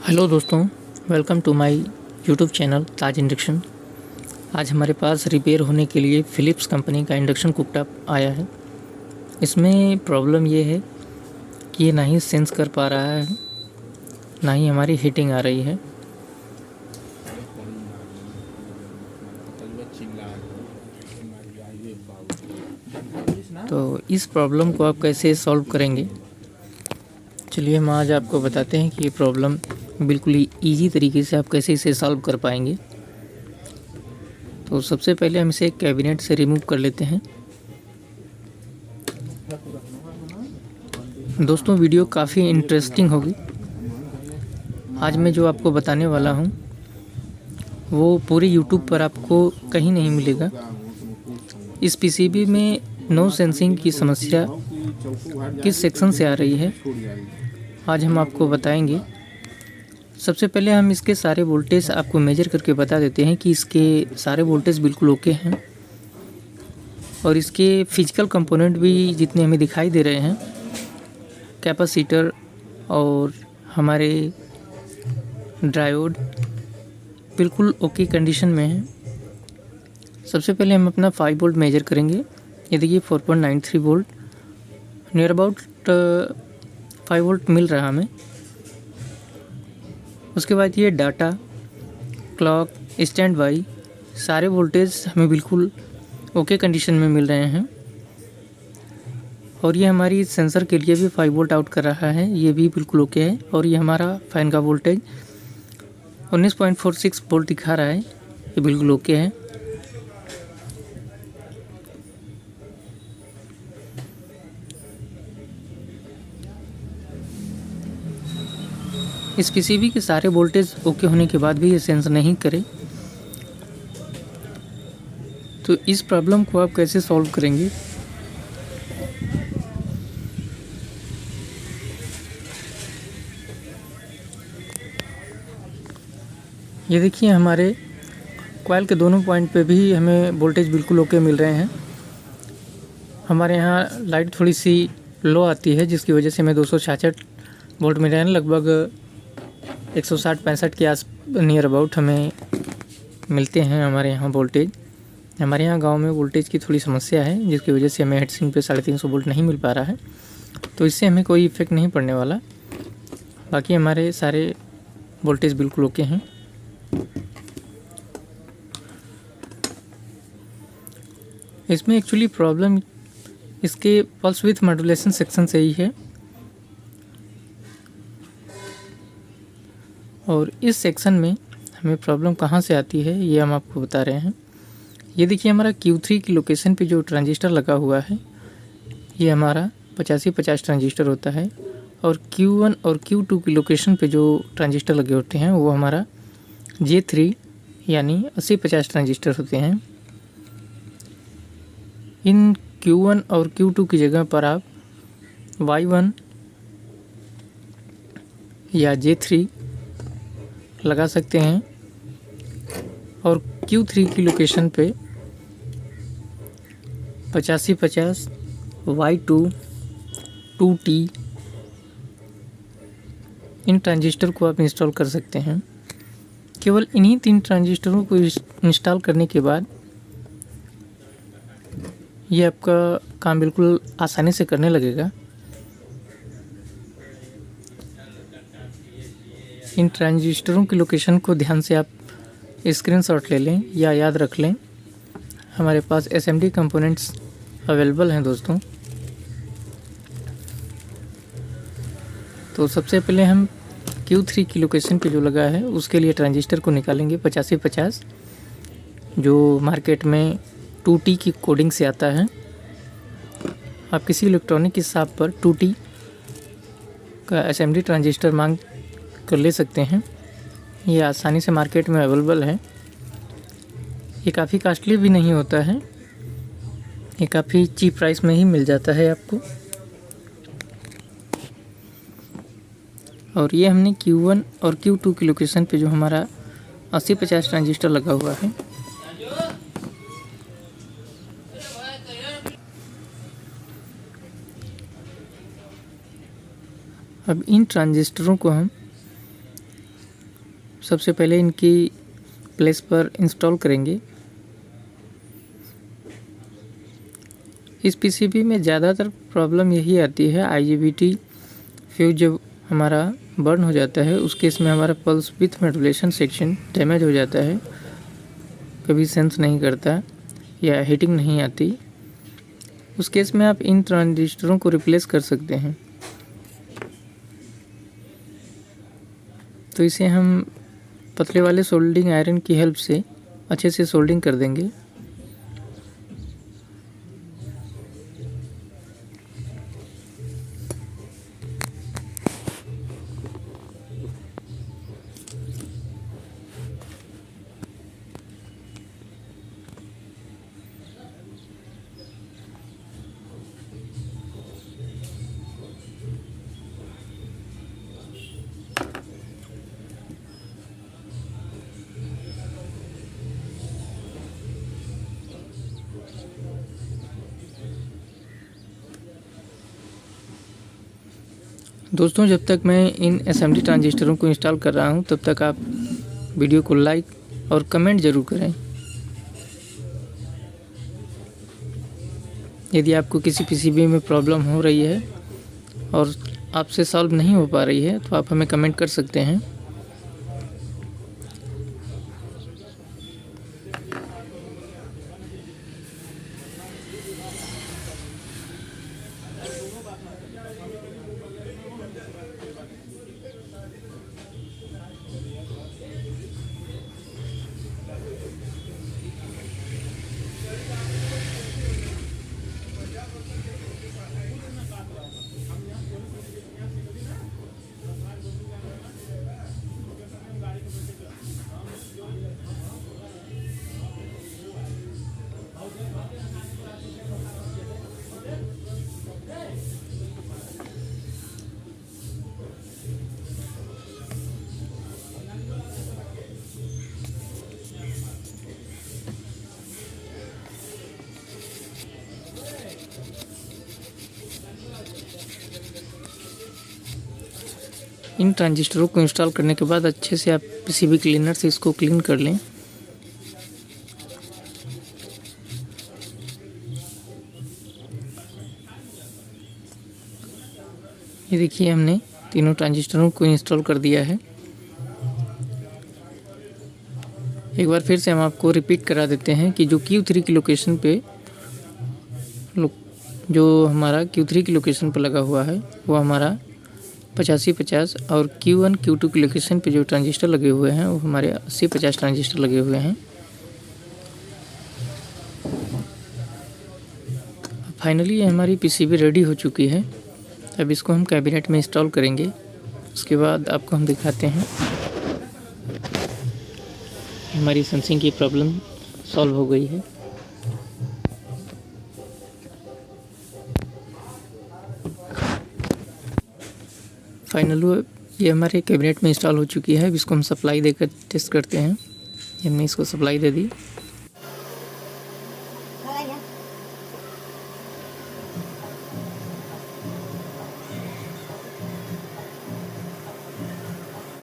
Hello दोस्तों, welcome to my YouTube channel Taj induction. आज हमारे पास रिपेयर होने के लिए फ़िलिप्स कंपनी का इंडक्शन कुकटॉप आया है। इसमें प्रॉब्लम ये है कि ये ना ही सेंस कर पा रहा है, ना ही हमारी हीटिंग आ रही है। तो इस प्रॉब्लम को आप कैसे सॉल्व करेंगे, चलिए हम आज आपको बताते हैं कि ये प्रॉब्लम बिल्कुल ही ईजी तरीके से आप कैसे इसे सॉल्व कर पाएंगे। तो सबसे पहले हम इसे कैबिनेट से रिमूव कर लेते हैं। दोस्तों, वीडियो काफ़ी इंटरेस्टिंग होगी। आज मैं जो आपको बताने वाला हूँ वो पूरे यूट्यूब पर आपको कहीं नहीं मिलेगा। इस पीसीबी में नो सेंसिंग की समस्या किस सेक्शन से आ रही है, आज हम आपको बताएंगे। सबसे पहले हम इसके सारे वोल्टेज आपको मेजर करके बता देते हैं कि इसके सारे वोल्टेज बिल्कुल ओके हैं और इसके फिजिकल कंपोनेंट भी जितने हमें दिखाई दे रहे हैं, कैपेसिटर और हमारे डायोड बिल्कुल ओके कंडीशन में है। सबसे पहले हम अपना 5 वोल्ट मेजर करेंगे। ये देखिए 4.93 वोल्ट, नियर अबाउट 5 वोल्ट मिल रहा हमें। उसके बाद ये डाटा, क्लॉक, स्टैंड बाई सारे वोल्टेज हमें बिल्कुल ओके कंडीशन में मिल रहे हैं। और ये हमारी सेंसर के लिए भी 5 वोल्ट आउट कर रहा है, ये भी बिल्कुल ओके है। और ये हमारा फ़ैन का वोल्टेज 19.46 वोल्ट दिखा रहा है, ये बिल्कुल ओके है। इस पीसीबी के सारे वोल्टेज ओके होने के बाद भी ये सेंस नहीं करे, तो इस प्रॉब्लम को आप कैसे सॉल्व करेंगे। ये देखिए हमारे कॉइल के दोनों पॉइंट पे भी हमें वोल्टेज बिल्कुल ओके मिल रहे हैं। हमारे यहाँ लाइट थोड़ी सी लो आती है जिसकी वजह से हमें 266 वोल्ट मिल रहे हैं। लगभग 160-65 के आस नियर अबाउट हमें मिलते हैं हमारे यहाँ वोल्टेज। हमारे यहाँ गांव में वोल्टेज की थोड़ी समस्या है जिसकी वजह से हमें हेडसिंग पे 350 वोल्ट नहीं मिल पा रहा है, तो इससे हमें कोई इफेक्ट नहीं पड़ने वाला। बाकी हमारे सारे वोल्टेज बिल्कुल ओके हैं। इसमें एक्चुअली प्रॉब्लम इसके पल्स विथ मॉड्यूलेशन सेक्शन से ही है। और इस सेक्शन में हमें प्रॉब्लम कहाँ से आती है ये हम आपको बता रहे हैं। ये देखिए हमारा Q3 की लोकेशन पे जो ट्रांजिस्टर लगा हुआ है, ये हमारा 85-50 ट्रांजिस्टर होता है। और Q1 और Q2 की लोकेशन पे जो ट्रांजिस्टर लगे होते हैं वो हमारा J3 यानी 80-50 ट्रांजिस्टर होते हैं। इन Q1 और Q2 की जगह पर आप Y1 या J3 लगा सकते हैं और Q3 की लोकेशन पे 85-50 Y2 2T इन ट्रांजिस्टर को आप इंस्टॉल कर सकते हैं। केवल इन्हीं 3 ट्रांजिस्टरों को इंस्टॉल करने के बाद ये आपका काम बिल्कुल आसानी से करने लगेगा। इन ट्रांजिस्टरों की लोकेशन को ध्यान से आप स्क्रीनशॉट ले लें या याद रख लें। हमारे पास SMD कंपोनेंट्स अवेलेबल हैं दोस्तों। तो सबसे पहले हम Q3 की लोकेशन पे जो लगा है उसके लिए ट्रांजिस्टर को निकालेंगे 85-50, जो मार्केट में 2T की कोडिंग से आता है। आप किसी इलेक्ट्रॉनिक की शॉप पर 2T का SMD ट्रांजिस्टर मांग कर ले सकते हैं, ये आसानी से मार्केट में अवेलेबल है। ये काफ़ी कॉस्टली भी नहीं होता है, ये काफ़ी चीप प्राइस में ही मिल जाता है आपको। और ये हमने Q1 और Q2 की लोकेशन पे जो हमारा 80-50 ट्रांजिस्टर लगा हुआ है, अब इन ट्रांजिस्टरों को हम सबसे पहले इनकी प्लेस पर इंस्टॉल करेंगे। इस पीसीबी में ज़्यादातर प्रॉब्लम यही आती है, IGBT फ्यूज जब हमारा बर्न हो जाता है उस केस में हमारा pulse with modulation section damage हो जाता है, कभी सेंस नहीं करता या हीटिंग नहीं आती। उस केस में आप इन ट्रांजिस्टरों को रिप्लेस कर सकते हैं। तो इसे हम पतले वाले सोल्डरिंग आयरन की हेल्प से अच्छे से सोल्डरिंग कर देंगे। दोस्तों, जब तक मैं इन असेंबली ट्रांजिस्टरों को इंस्टॉल कर रहा हूं तब तक आप वीडियो को लाइक और कमेंट ज़रूर करें। यदि आपको किसी पीसीबी में प्रॉब्लम हो रही है और आपसे सॉल्व नहीं हो पा रही है तो आप हमें कमेंट कर सकते हैं। इन ट्रांजिस्टरों को इंस्टॉल करने के बाद अच्छे से आप पीसीबी क्लीनर से इसको क्लीन कर लें। ये देखिए, हमने तीनों ट्रांजिस्टरों को इंस्टॉल कर दिया है। एक बार फिर से हम आपको रिपीट करा देते हैं कि जो Q3 की लोकेशन पे जो हमारा Q3 की लोकेशन पर लगा हुआ है वो हमारा 85-50 और Q1 Q2 की लोकेशन पे जो ट्रांजिस्टर लगे हुए हैं वो हमारे 80-50 ट्रांजिस्टर लगे हुए हैं। फाइनली ये हमारी पीसीबी रेडी हो चुकी है। अब इसको हम कैबिनेट में इंस्टॉल करेंगे। उसके बाद आपको हम दिखाते हैं हमारी सेंसिंग की प्रॉब्लम सॉल्व हो गई है। फाइनली ये हमारे कैबिनेट में इंस्टॉल हो चुकी है। अब इसको हम सप्लाई देकर टेस्ट करते हैं। हमने इसको सप्लाई दे दी।